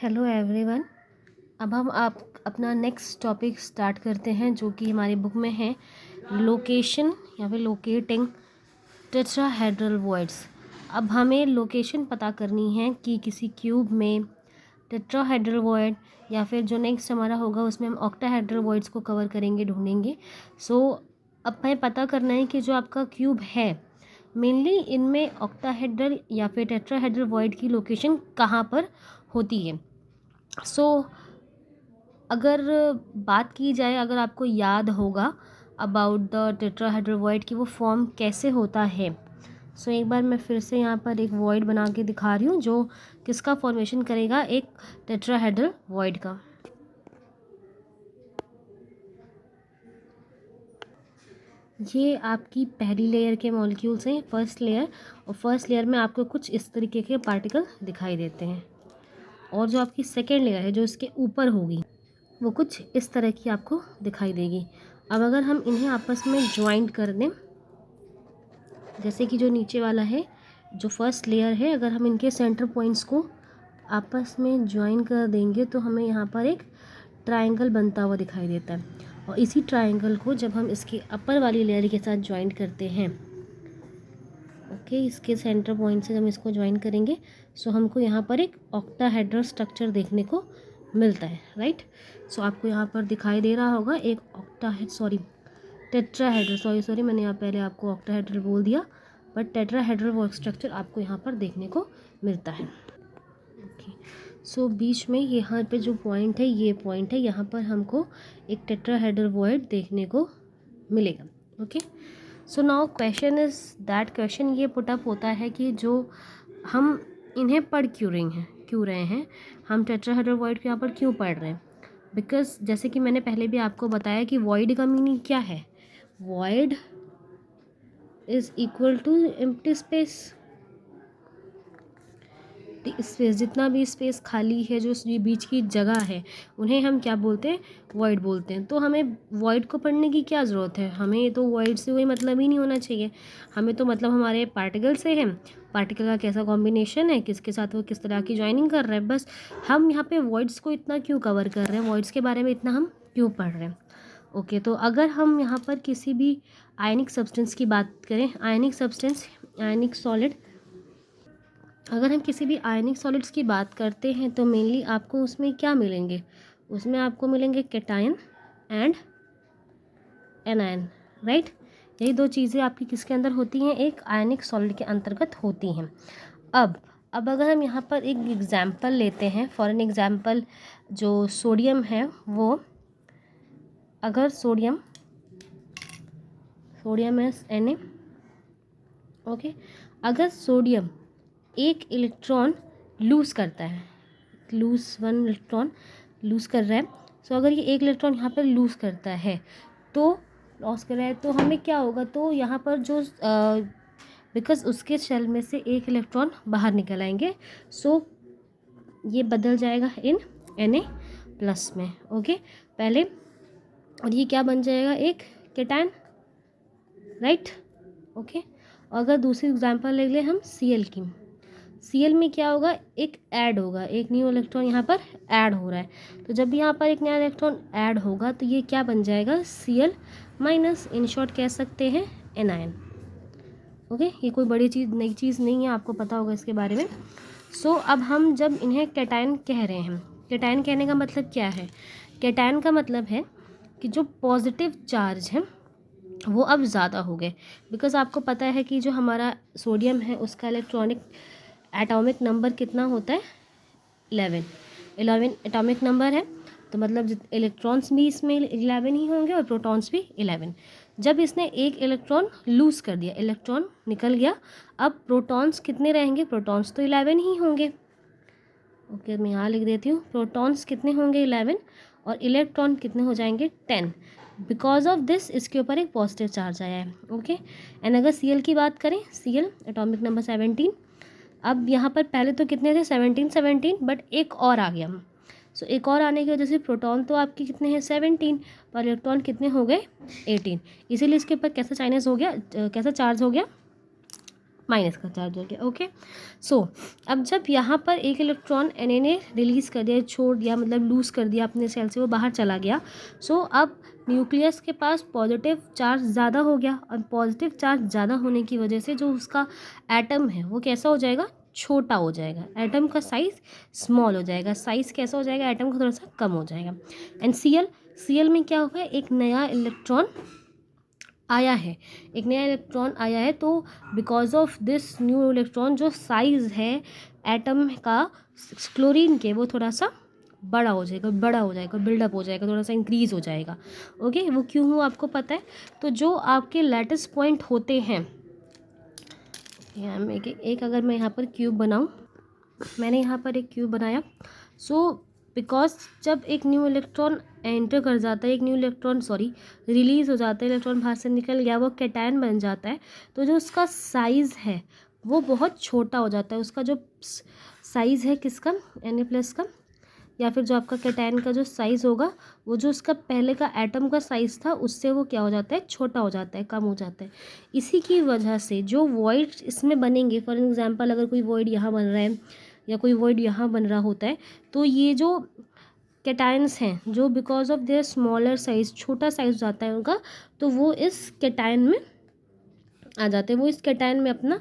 Hello everyone. अब हम आप अपना नेक्स्ट टॉपिक स्टार्ट करते हैं जो कि हमारी बुक में है लोकेशन या फिर लोकेटिंग टेट्राहेड्रल वॉइड्स। अब हमें लोकेशन पता करनी है कि किसी क्यूब में टेट्राहेड्रल वॉइड या फिर जो नेक्स्ट हमारा होगा उसमें हम ऑक्टाहेड्रल वॉइड्स को कवर करेंगे, ढूंढेंगे। अब हमें पता करना है कि जो आपका क्यूब है मेनली इनमें ऑक्टाहेड्रल या फिर टेट्राहेड्रल वॉइड की लोकेशन कहाँ पर होती है। अगर बात की जाए, अगर आपको याद होगा अबाउट द टेट्राहेड्रल वॉइड की वो फॉर्म कैसे होता है, एक बार मैं फिर से यहाँ पर एक वॉइड बना के दिखा रही हूँ जो किसका फॉर्मेशन करेगा, एक टेट्राहेड्रल वॉइड का। ये आपकी पहली लेयर के मॉलिक्यूल्स हैं, फर्स्ट लेयर, और फर्स्ट लेयर में आपको कुछ इस तरीके के पार्टिकल दिखाई देते हैं। और जो आपकी सेकेंड लेयर है जो इसके ऊपर होगी वो कुछ इस तरह की आपको दिखाई देगी। अब अगर हम इन्हें आपस में ज्वाइंट कर दें, जैसे कि जो नीचे वाला है, जो फर्स्ट लेयर है, अगर हम इनके सेंटर पॉइंट्स को आपस में ज्वाइन कर देंगे तो हमें यहाँ पर एक ट्रायंगल बनता हुआ दिखाई देता है। और इसी ट्रायंगल को जब हम इसकी अपर वाली लेयर के साथ ज्वाइंट करते हैं, इसके सेंटर पॉइंट से हम इसको ज्वाइन करेंगे, हमको यहाँ पर एक ऑक्टाहेड्रल स्ट्रक्चर देखने को मिलता है, राइट। आपको यहाँ पर दिखाई दे रहा होगा एक टेट्राहेड्रल, मैंने यहाँ पहले आपको ऑक्टाहेड्रल बोल दिया, बट टेट्राहेड्रल वर्क स्ट्रक्चर आपको यहाँ पर देखने को मिलता है। बीच में यहाँ पे जो पॉइंट है, ये पॉइंट है, यहाँ पर हमको एक टेट्राहेड्रल वॉइड देखने को मिलेगा। नाउ क्वेश्चन ये पुटअप होता है कि जो हम इन्हें पढ़ क्यों रहे हैं, हम टेट्राहेड्रल वॉइड को यहाँ पर क्यों पढ़ रहे हैं। बिकॉज जैसे कि मैंने पहले भी आपको बताया कि वॉइड का मीनिंग क्या है, void is equal to empty space. जितना भी स्पेस खाली है, जो बीच की जगह है, उन्हें हम क्या बोलते हैं, वॉइड बोलते हैं। तो हमें वॉइड को पढ़ने की क्या ज़रूरत है, हमें तो वॉइड से कोई मतलब ही नहीं होना चाहिए। हमें तो मतलब हमारे पार्टिकल से है, पार्टिकल का कैसा कॉम्बिनेशन है, किसके साथ वो किस तरह की ज्वाइनिंग कर रहे हैं, बस हम यहाँ पे वॉइड्स को इतना क्यों कवर कर रहे हैं, वॉइड्स के बारे में इतना हम क्यों पढ़ रहे हैं। तो अगर हम यहाँ पर किसी भी आयनिक सब्सटेंस की बात करें, आयनिक सॉलिड, अगर हम किसी भी आयनिक सॉलिड्स की बात करते हैं तो मेनली आपको उसमें क्या मिलेंगे, उसमें आपको मिलेंगे कैटायन एंड एनायन, राइट। यही दो चीज़ें आपकी किसके अंदर होती हैं, एक आयनिक सॉलिड के अंतर्गत होती हैं। अब अगर हम यहाँ पर एक एग्जाम्पल लेते हैं, फॉर एन एग्जाम्पल जो सोडियम है, वो अगर सोडियम इज Na, अगर सोडियम एक इलेक्ट्रॉन लूज़ करता है, वन इलेक्ट्रॉन लूज़ कर रहा है, अगर ये एक इलेक्ट्रॉन यहाँ पर लूज़ करता है तो लॉस कर रहा है, तो हमें क्या होगा, तो यहाँ पर जो बिकॉज उसके शेल में से एक इलेक्ट्रॉन बाहर निकल आएंगे, ये बदल जाएगा इन Na+ में, पहले, और ये क्या बन जाएगा, एक कैटायन, राइट। अगर दूसरी एग्जांपल ले लें हम Cl की, Cl में क्या होगा, एक ऐड होगा, एक न्यू इलेक्ट्रॉन यहाँ पर ऐड हो रहा है, तो जब भी यहाँ पर एक नया इलेक्ट्रॉन ऐड होगा तो ये क्या बन जाएगा, Cl-, इन शॉर्ट कह सकते हैं एनायन। ये कोई बड़ी चीज़, नई चीज़ नहीं है, आपको पता होगा इसके बारे में। अब हम जब इन्हें कैटायन कह रहे हैं, कैटायन कहने का मतलब क्या है, कैटायन का मतलब है कि जो पॉजिटिव चार्ज है वो अब ज़्यादा हो गए। बिकॉज़ आपको पता है कि जो हमारा सोडियम है उसका एटॉमिक नंबर कितना होता है, 11 एटॉमिक नंबर है, तो मतलब इलेक्ट्रॉन्स भी इसमें 11 ही होंगे और प्रोटॉन्स भी 11। जब इसने एक इलेक्ट्रॉन लूज़ कर दिया, इलेक्ट्रॉन निकल गया, अब प्रोटॉन्स कितने रहेंगे, प्रोटॉन्स तो 11 ही होंगे। मैं यहाँ लिख देती हूँ, प्रोटॉन्स कितने होंगे, 11, और इलेक्ट्रॉन कितने हो जाएंगे, 10। बिकॉज ऑफ दिस इसके ऊपर एक पॉजिटिव चार्ज आया है। एंड अगर Cl की बात करें, Cl एटॉमिक नंबर 17, अब यहाँ पर पहले तो कितने थे, 17, बट एक और आ गया, एक और आने की वजह से प्रोटॉन तो आपके कितने हैं, 17, पर इलेक्ट्रॉन कितने हो गए, 18। इसीलिए इसके ऊपर कैसा चार्ज हो गया, माइनस का चार्ज हो गया। ओके, सो अब जब यहाँ पर एक इलेक्ट्रॉन Na ने रिलीज़ कर दिया, छोड़ दिया, मतलब लूज़ कर दिया अपने सेल से, वो बाहर चला गया। सो अब न्यूक्लियस के पास पॉजिटिव चार्ज ज़्यादा हो गया, और पॉजिटिव चार्ज ज़्यादा होने की वजह से जो उसका एटम है वो कैसा हो जाएगा, छोटा हो जाएगा। एटम का साइज़ स्मॉल हो जाएगा। साइज़ कैसा हो जाएगा, एटम का थोड़ा सा कम हो जाएगा। एंड Cl में क्या हुआ है, एक नया इलेक्ट्रॉन आया है, एक नया इलेक्ट्रॉन आया है। तो because of this new electron जो साइज़ है एटम का क्लोरीन के, वो थोड़ा सा बड़ा हो जाएगा, बिल्डअप हो जाएगा, थोड़ा सा इंक्रीज़ हो जाएगा। ओके, वो क्यों हुआ आपको पता है। तो जो आपके लैटिस पॉइंट होते हैं, यहाँ में एक अगर मैं यहाँ पर क्यूब बनाऊँ, मैंने यहाँ पर एक क्यूब बनाया। सो बिकॉज जब एक न्यू इलेक्ट्रॉन एंटर कर जाता है, एक न्यू इलेक्ट्रॉन रिलीज़ हो जाता है, इलेक्ट्रॉन बाहर से निकल गया, वो कैटायन बन जाता है। तो जो उसका साइज़ है वो बहुत छोटा हो जाता है। उसका जो साइज़ है किसका, Na+ का, या फिर जो आपका कैटायन का जो साइज़ होगा, वो जो उसका पहले का एटम का साइज़ था उससे वो क्या हो जाता है, छोटा हो जाता है, कम हो जाता है। इसी की वजह से जो वॉइड इसमें बनेंगे, फॉर एग्जांपल अगर कोई वॉइड यहाँ बन रहा है या कोई वॉइड यहाँ बन रहा होता है, तो ये जो कैटायंस हैं जो because of there smaller size, छोटा साइज़ जाता है उनका, तो वो इस कैटायन में आ जाते हैं, वो इस कैटायन में अपना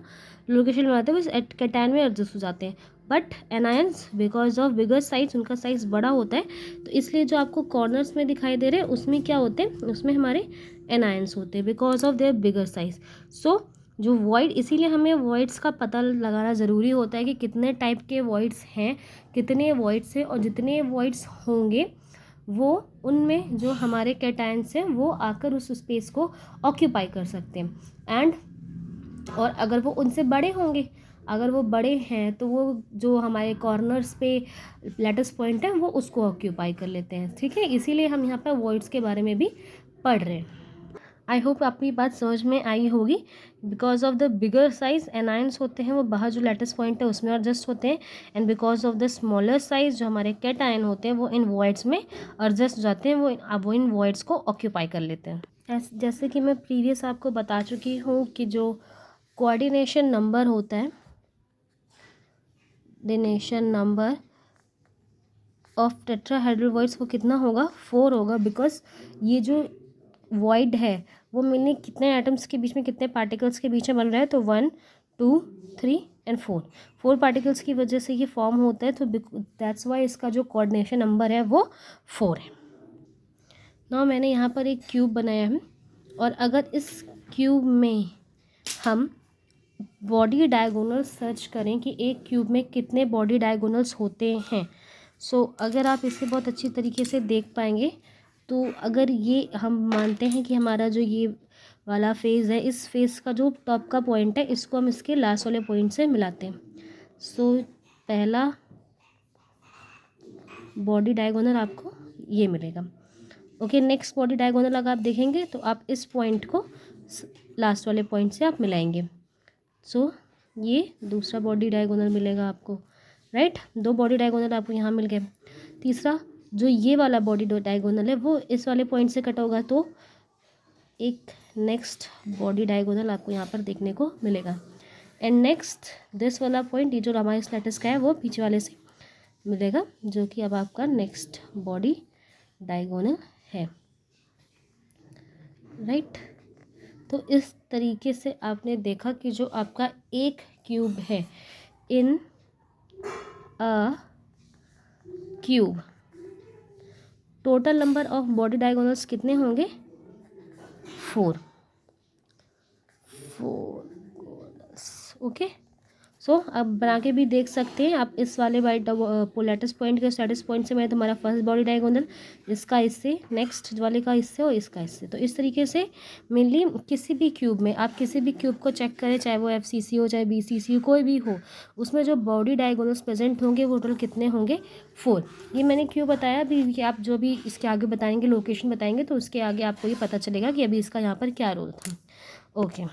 लोकेशन बनाते हैं, वो इस कैटायन में एडजस्ट हो जाते हैं। But anions because of bigger size, उनका साइज़ बड़ा होता है, तो इसलिए जो आपको कॉर्नर्स में दिखाई दे रहे हैं उसमें क्या होते हैं, उसमें हमारे एनायंस होते हैं because of their bigger size. So जो वॉइड, इसीलिए हमें वॉइड्स का पता लगाना ज़रूरी होता है कि कितने टाइप के वॉइड्स हैं, कितने वॉइड्स हैं, और जितने वॉइड्स होंगे वो उनमें जो हमारे कैटायंस हैं वो आकर उस स्पेस को ऑक्यूपाई कर सकते हैं। एंड और अगर वो उनसे बड़े होंगे, अगर वो बड़े हैं तो वो जो हमारे कॉर्नर्स पे लैटिस पॉइंट है वो उसको ऑक्यूपाई कर लेते हैं। ठीक है, इसीलिए हम यहाँ पर वॉइड्स के बारे में भी पढ़ रहे हैं। आई होप आपकी बात समझ में आई होगी। Because of the bigger size anions होते हैं वो बाहर जो लैटिस पॉइंट है उसमें एडजस्ट होते हैं, and because of the smaller size जो हमारे कैटायन होते हैं वो इन वॉइड्स में एडजस्ट हो जाते हैं, वो इन वॉइड्स को ऑक्यूपाई कर लेते हैं। जैसे कि मैं प्रीवियस आपको बता चुकी हूँ कि जो कोऑर्डिनेशन नंबर होता है, coordination number of tetrahedral voids वो कितना होगा, 4 होगा। बिकॉज ये जो वॉइड है वो मिलने कितने एटम्स के बीच में, कितने पार्टिकल्स के बीच में बन रहा है, तो 1 2 3 एंड 4 पार्टिकल्स की वजह से ये फॉर्म होता है। तो दैट्स वाई इसका जो कोऑर्डिनेशन नंबर है वो 4 है। नाउ मैंने यहाँ पर एक क्यूब बनाया है, और अगर इस क्यूब में हम बॉडी डायगोनल सर्च करें कि एक क्यूब में कितने बॉडी डायगोनल्स होते हैं, सो अगर आप इसे बहुत अच्छी तरीके से देख पाएंगे, तो अगर ये हम मानते हैं कि हमारा जो ये वाला फेज़ है, इस फेज़ का जो टॉप का पॉइंट है इसको हम इसके लास्ट वाले पॉइंट से मिलाते हैं। सो पहला बॉडी डायगोनल आपको ये मिलेगा। ओके, नेक्स्ट बॉडी डायगोनल अगर आप देखेंगे तो आप इस पॉइंट को लास्ट वाले पॉइंट से आप मिलाएंगे। सो ये दूसरा बॉडी डायगोनल मिलेगा आपको, राइट। 2 बॉडी डायगोनल आपको यहाँ मिल गए। तीसरा जो ये वाला बॉडी डायगोनल है वो इस वाले पॉइंट से कट होगा, तो एक नेक्स्ट बॉडी डायगोनल आपको यहाँ पर देखने को मिलेगा। एंड नेक्स्ट दिस वाला पॉइंट, ये जो हमारे लैटिस का है वो पीछे वाले से मिलेगा, जो कि अब आपका नेक्स्ट बॉडी डायगोनल है, राइट। तो इस तरीके से आपने देखा कि जो आपका एक क्यूब है, in a cube total number of body diagonals कितने होंगे, 4। ओके, सो अब बना के भी देख सकते हैं आप। इस वाले लैटिस पॉइंट के स्टैटिस पॉइंट से मैं तुम्हारा फर्स्ट बॉडी डायगोनल, इसका इससे, नेक्स्ट वाले का इससे, और इसका इससे। तो इस तरीके से मेनली किसी भी क्यूब में आप किसी भी क्यूब को चेक करें, चाहे वो FCC हो चाहे BCC हो, कोई भी हो, उसमें जो बॉडी डायगोनल्स प्रेजेंट होंगे वो टोटल कितने होंगे, 4। ये मैंने क्यों बताया अभी कि आप जो भी इसके आगे बताएंगे, लोकेशन बताएंगे, तो उसके आगे आपको ये पता चलेगा कि अभी इसका यहाँ पर क्या रोल था। ओके,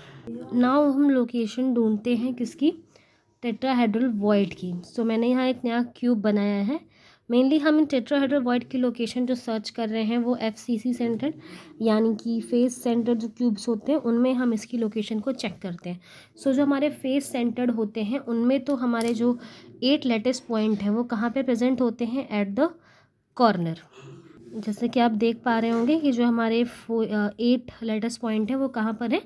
नाउ हम लोकेशन ढूंढते हैं किसकी, टेट्राहेड्रल वॉइड की। सो मैंने यहाँ एक नया क्यूब बनाया है, मेनली हम इन टेट्राहेड्रल वॉइड की लोकेशन जो सर्च कर रहे हैं वो FCC सेंटर्ड यानी कि फेस सेंटर्ड जो क्यूब्स होते हैं उनमें हम इसकी लोकेशन को चेक करते हैं। सो जो हमारे फेस सेंटर्ड होते हैं उनमें तो हमारे जो 8 लेटेस्ट पॉइंट हैं वो कहाँ पे प्रेजेंट होते हैं, एट द कॉर्नर। जैसे कि आप देख पा रहे होंगे कि जो हमारे 8 लेटेस्ट पॉइंट है वो कहाँ पर है,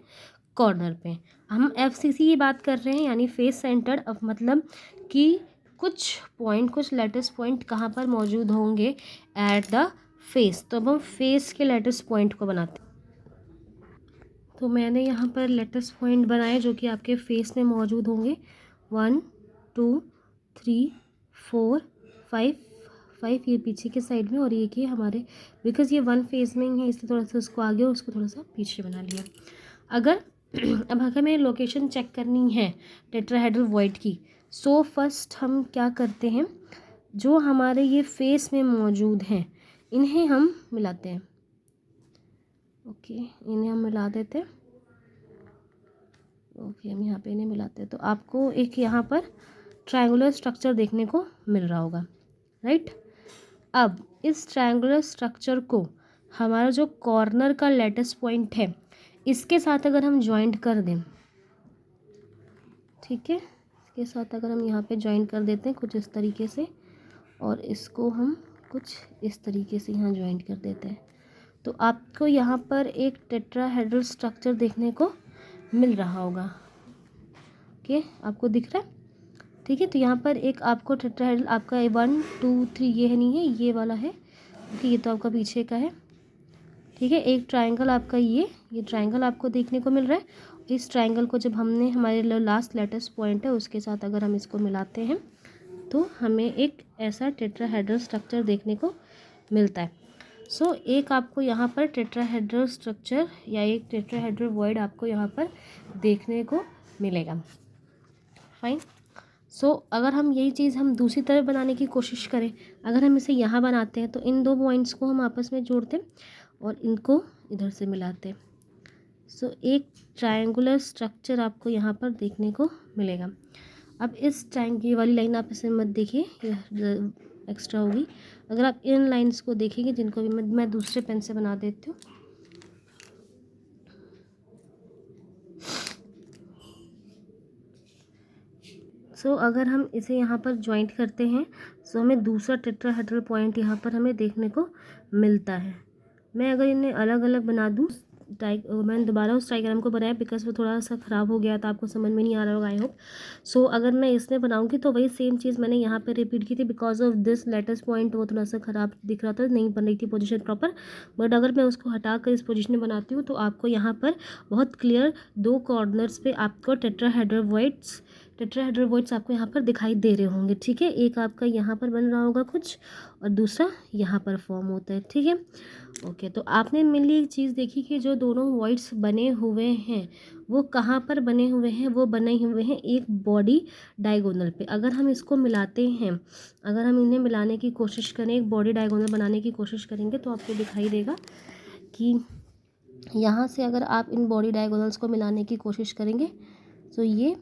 कॉर्नर पे। हम FCC की बात कर रहे हैं यानी फेस सेंटर्ड, अब मतलब कि कुछ पॉइंट, कुछ लेटेस्ट पॉइंट कहाँ पर मौजूद होंगे, एट द फेस। तो अब हम फेस के लेटेस्ट पॉइंट को बनाते हैं। तो मैंने यहाँ पर लेटेस्ट पॉइंट बनाए जो कि आपके फेस में मौजूद होंगे। 1 2 3 4 5 5 ये पीछे के साइड में, और ये हमारे, बिकॉज ये वन फेस में ही है इसलिए थोड़ा सा उसको आगे और उसको थोड़ा सा पीछे बना लिया। अगर अब हमें लोकेशन चेक करनी है टेट्राहेड्रल वॉइड की, सो फर्स्ट हम क्या करते हैं, जो हमारे ये फेस में मौजूद हैं इन्हें हम मिलाते हैं। ओके, इन्हें हम मिला देते हैं। ओके, हम यहाँ पे इन्हें मिलाते हैं तो आपको एक यहाँ पर ट्रायंगुलर स्ट्रक्चर देखने को मिल रहा होगा, राइट। अब इस ट्रायंगुलर स्ट्रक्चर को हमारा जो कॉर्नर का लेटेस्ट पॉइंट है इसके साथ अगर हम ज्वाइंट कर दें, ठीक है, इसके साथ अगर हम यहाँ पे ज्वाइन कर देते हैं कुछ इस तरीके से, और इसको हम कुछ इस तरीके से यहाँ ज्वाइन कर देते हैं, तो आपको यहाँ पर एक टेट्राहेड्रल स्ट्रक्चर देखने को मिल रहा होगा। ओके, आपको दिख रहा है, ठीक है। तो यहाँ पर एक आपको टेट्राहेड्रल आपका 1 2 3 ये है, नहीं है, ये वाला है, ओके, ये तो आपका पीछे का है, ठीक है। एक ट्रायंगल आपका ये ट्रायंगल आपको देखने को मिल रहा है। इस ट्रायंगल को जब हमने हमारे लास्ट लेटेस्ट पॉइंट है उसके साथ अगर हम इसको मिलाते हैं तो हमें एक ऐसा टेट्राहेड्रल स्ट्रक्चर देखने को मिलता है। सो एक आपको यहाँ पर टेट्राहेड्रल स्ट्रक्चर या एक टेट्राहेड्रल वॉइड आपको यहाँ पर देखने को मिलेगा। फाइन। सो अगर हम यही चीज़ हम दूसरी तरफ बनाने की कोशिश करें, अगर हम इसे यहाँ बनाते हैं तो इन दो पॉइंट्स को हम आपस में जोड़ते हैं और इनको इधर से मिलाते हैं। सो एक ट्रायंगुलर स्ट्रक्चर आपको यहाँ पर देखने को मिलेगा। अब इस ट्रायंगल वाली लाइन आप इसे मत देखिए, ये एक्स्ट्रा होगी। अगर आप इन लाइंस को देखेंगे, जिनको भी मैं दूसरे पेन से बना देती हूँ, सो अगर हम इसे यहाँ पर ज्वाइंट करते हैं सो हमें दूसरा टेट्राहेड्रल पॉइंट यहाँ पर हमें देखने को मिलता है। मैं अगर इन्हें अलग अलग बना दूँ, मैंने दोबारा उस डायग्राम को बनाया बिकॉज वो थोड़ा सा ख़राब हो गया था, आपको समझ में नहीं आ रहा होगा आई होप। सो अगर मैं इसमें बनाऊंगी तो वही सेम चीज़ मैंने यहाँ पे रिपीट की थी, because of this latest point वो थोड़ा सा ख़राब दिख रहा था, नहीं बन रही थी पोजीशन प्रॉपर। बट अगर मैं उसको हटा कर इस पोजीशन में बनाती हूँ तो आपको यहाँ पर बहुत क्लियर दो कॉर्नर्स पे आपको टेट्राहेड्रल वॉइड्स आपको यहाँ पर दिखाई दे रहे होंगे, ठीक है। एक आपका यहाँ पर बन रहा होगा कुछ और दूसरा यहाँ पर फॉर्म होता है, ठीक है। ओके, तो आपने मेनली एक चीज़ देखी कि जो दोनों वॉइड्स बने हुए हैं वो कहाँ पर बने हुए हैं, वो बने हुए हैं एक बॉडी डायगोनल पे। अगर हम इसको मिलाते हैं, अगर हम इन्हें मिलाने की कोशिश करें, एक बॉडी डायगोनल बनाने की कोशिश करेंगे तो आपको दिखाई देगा कि यहाँ से अगर आप इन बॉडी डायगोनल्स को मिलाने की कोशिश करेंगे तो ये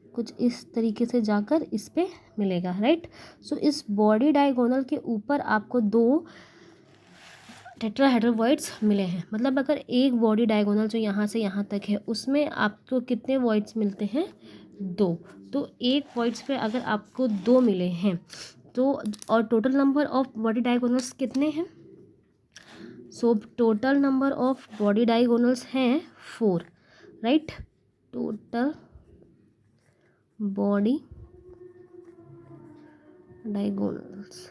कुछ इस तरीके से जाकर इस पे मिलेगा, राइट। सो इस बॉडी डायगोनल के ऊपर आपको दो टेट्राहेड्रल वॉइड्स मिले हैं। मतलब अगर एक बॉडी डायगोनल जो यहाँ से यहाँ तक है उसमें आपको कितने वॉइड्स मिलते हैं, 2। तो एक वॉइड्स पे अगर आपको 2 मिले हैं तो और total number of body diagonals कितने हैं, so total number of body diagonals हैं 4, राइट। टोटल बॉडी डायगोनल्स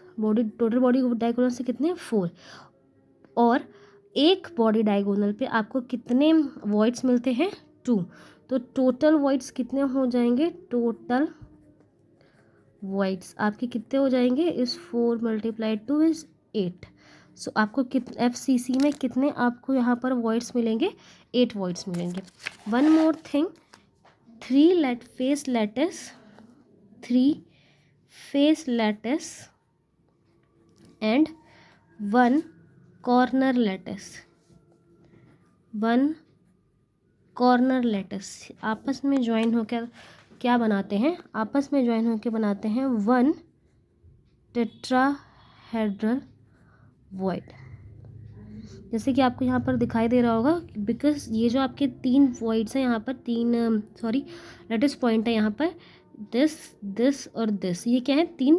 से कितने, 4। और एक बॉडी डायगोनल पे आपको कितने वॉइड्स मिलते हैं, 2। तो टोटल वॉइड्स कितने हो जाएंगे, टोटल वॉइड्स आपके कितने हो जाएंगे, इस 4 × 2 इज 8। सो आपको FCC में कितने आपको यहाँ पर वॉइड्स मिलेंगे, 8 वॉइड्स मिलेंगे। One more thing, 3 face lattice and 1 corner lattice आपस में ज्वाइन होकर क्या बनाते हैं, आपस में ज्वाइन होकर बनाते हैं 1 टेट्राहेड्रल वॉइड। जैसे कि आपको यहाँ पर दिखाई दे रहा होगा, बिकॉज ये जो आपके 3 वॉइड्स हैं यहाँ पर, 3 लैटिस पॉइंट है यहाँ पर, दिस और दिस, ये क्या है, 3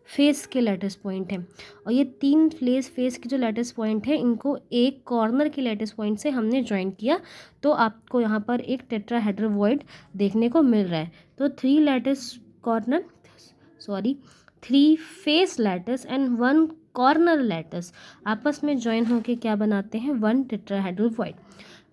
फेस के लैटिस पॉइंट हैं। और ये 3 फेस के जो लैटिस पॉइंट है, इनको एक कॉर्नर के लैटिस पॉइंट से हमने ज्वाइन किया, तो आपको यहाँ पर एक टेट्राहेड्रल वॉइड देखने को मिल रहा है। तो 3 face lattice and 1 corner lattice आपस में ज्वाइन होकर क्या बनाते हैं, 1 टेट्राहेड्रल वॉइड।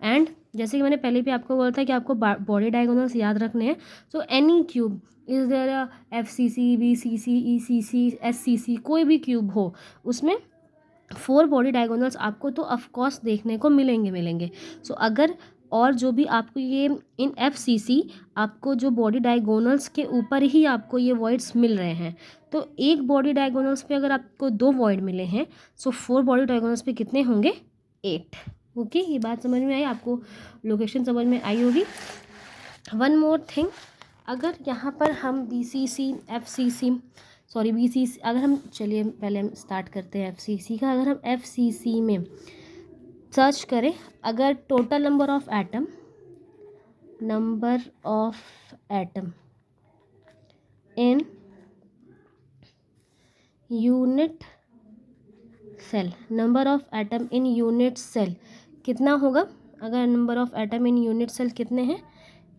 एंड जैसे कि मैंने पहले भी आपको बोला था कि आपको बॉडी डायगोनल्स याद रखने हैं। So any cube is there, FCC, BCC, ECC, SCC, कोई भी क्यूब हो उसमें 4 बॉडी डायगोनल्स आपको तो ऑफकोर्स देखने को मिलेंगे। सो अगर और जो भी आपको ये इन FCC आपको जो बॉडी डायगोनल्स के ऊपर ही आपको ये वॉइड्स मिल रहे हैं, तो एक बॉडी डायगोनल्स पे अगर आपको 2 वॉइड मिले हैं, सो 4 बॉडी डायगोनल्स पे कितने होंगे, 8। ओके, ये बात समझ में आई आपको, लोकेशन समझ में आई होगी। वन मोर थिंग, अगर यहाँ पर हम BCC अगर हम, चलिए पहले हम स्टार्ट करते हैं FCC का। अगर हम FCC में सर्च करें, अगर total number of atom in unit cell, कितना होगा? अगर number of atom in unit cell कितने हैं,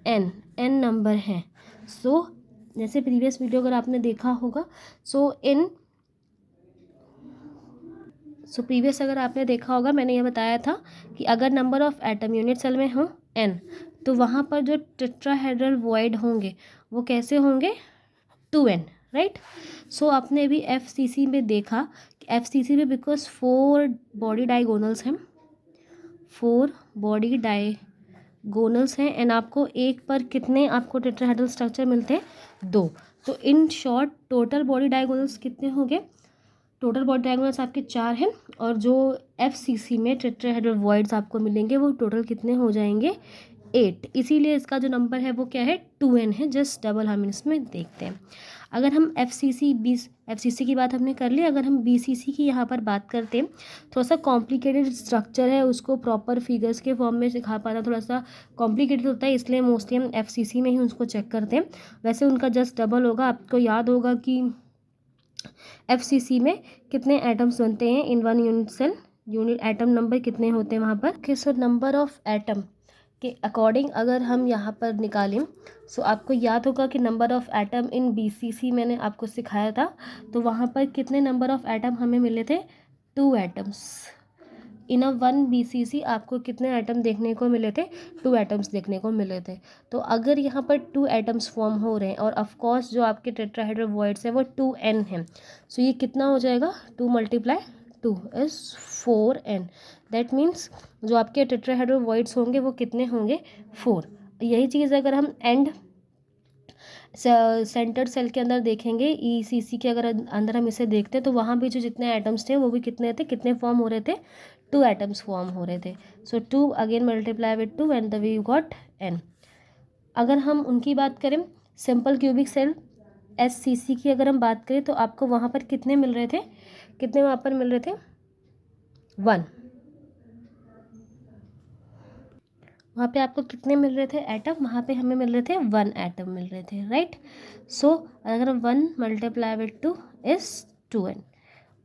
n नंबर हैं। सो जैसे प्रीवियस वीडियो अगर आपने देखा होगा, प्रीवियस अगर आपने देखा होगा, मैंने ये बताया था कि अगर number of atom unit cell में हो n, तो वहाँ पर जो टेट्राहेड्रल वॉइड होंगे वो कैसे होंगे, 2n, राइट। सो आपने भी FCC में देखा कि FCC में बिकॉज 4 बॉडी डायगोनल्स हैं, 4 बॉडी डायगोनल्स हैं, एंड आपको एक पर कितने आपको टेट्राहेड्रल स्ट्रक्चर मिलते हैं, 2। तो in short total body diagonals कितने होंगे, टोटल बॉडी डायगोनल्स आपके 4 हैं, और जो FCC में टेट्राहेड्रल वॉइड्स आपको मिलेंगे वो टोटल कितने हो जाएंगे, 8। इसीलिए इसका जो नंबर है वो क्या है, 2n है। जस्ट डबल हम इसमें देखते हैं। अगर हम FCC की बात हमने कर ली, अगर हम BCC की यहाँ पर बात करते हैं, थोड़ा सा कॉम्प्लिकेटेड स्ट्रक्चर है, उसको प्रॉपर फिगर्स के फॉर्म में सिखा पाना थोड़ा सा कॉम्प्लिकेटेड होता है, इसलिए मोस्टली हम FCC में ही उसको चेक करते हैं। वैसे उनका जस्ट डबल होगा। आपको याद होगा कि FCC में कितने एटम्स बनते हैं in 1 unit cell, unit atom number कितने होते हैं वहाँ पर। सो नंबर ऑफ एटम के अकॉर्डिंग अगर हम यहाँ पर निकालें, सो आपको याद होगा कि number of atom in BCC मैंने आपको सिखाया था, तो वहाँ पर कितने नंबर ऑफ एटम हमें मिले थे, 2 एटम्स। इन 1 BCC आपको कितने एटम देखने को मिले थे, 2 एटम्स देखने को मिले थे। तो अगर यहाँ पर 2 एटम्स फॉर्म हो रहे हैं, और ऑफ कोर्स जो आपके टेट्राहेड्रल वॉइड्स है वो 2n है, सो ये कितना हो जाएगा, 2 × 2 इज 4n। दैट मीन्स जो आपके टेट्राहेड्रल वॉइड्स होंगे वो कितने होंगे, 4। यही चीज़ अगर हम एंड सेंटर सेल के अंदर देखेंगे, ECC के अगर अंदर हम इसे देखते हैं, तो वहाँ भी जो जितने एटम्स थे वो भी कितने फॉर्म हो रहे थे, 2 एटम्स फॉर्म हो रहे थे। So 2 again multiply with 2 and we got n। अगर हम उनकी बात करें, सिंपल क्यूबिक सेल SCC की अगर हम बात करें, तो आपको वहाँ पर कितने मिल रहे थे, 1। वहाँ पे आपको कितने मिल रहे थे एटम, वहाँ पे हमें मिल रहे थे 1 एटम मिल रहे थे, राइट। सो अगर 1 × 2 इज 2n।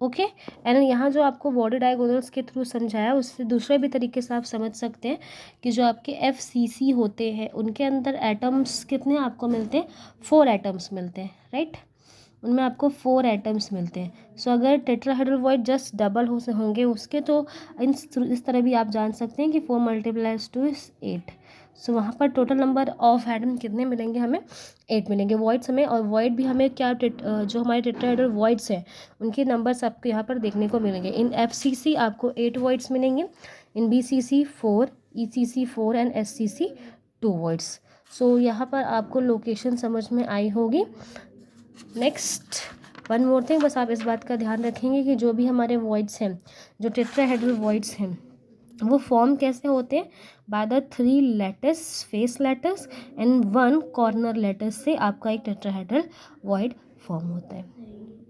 ओके, एंड यहाँ जो आपको बॉडी डायगोनल्स के थ्रू समझाया, उससे दूसरे भी तरीके से आप समझ सकते हैं कि जो आपके FCC होते हैं उनके अंदर एटम्स कितने आपको मिलते हैं, 4 एटम्स मिलते हैं, राइट। उनमें आपको 4 एटम्स मिलते हैं। सो अगर टेट्राहेड्रल वॉइड जस्ट डबल होंगे उसके, तो इस तरह भी आप जान सकते हैं कि 4 × 2 इज 8। सो वहाँ पर टोटल नंबर ऑफ एटम कितने मिलेंगे हमें, 8 मिलेंगे। वॉइड्स हमें, और वॉइड भी हमें क्या, जो हमारे टेट्राहेड्रल वॉइड्स हैं उनके नंबर्स आपको यहाँ पर देखने को मिलेंगे। इन FCC आपको 8 वॉइड्स मिलेंगे, in BCC 4, ECC 4 and SCC 2 voids. So यहाँ पर आपको लोकेशन समझ में आई होगी। नेक्स्ट वन मोर थिंग, बस आप इस बात का ध्यान रखेंगे कि जो भी हमारे वॉइड्स हैं, जो टेट्राहेड्रल वॉइड्स हैं, वो फॉर्म कैसे होते हैं, by the 3 lattice face lattice and 1 corner lattice से आपका एक टेट्राहेड्रल वॉइड फॉर्म होता है।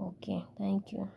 ओके। Okay, thank you.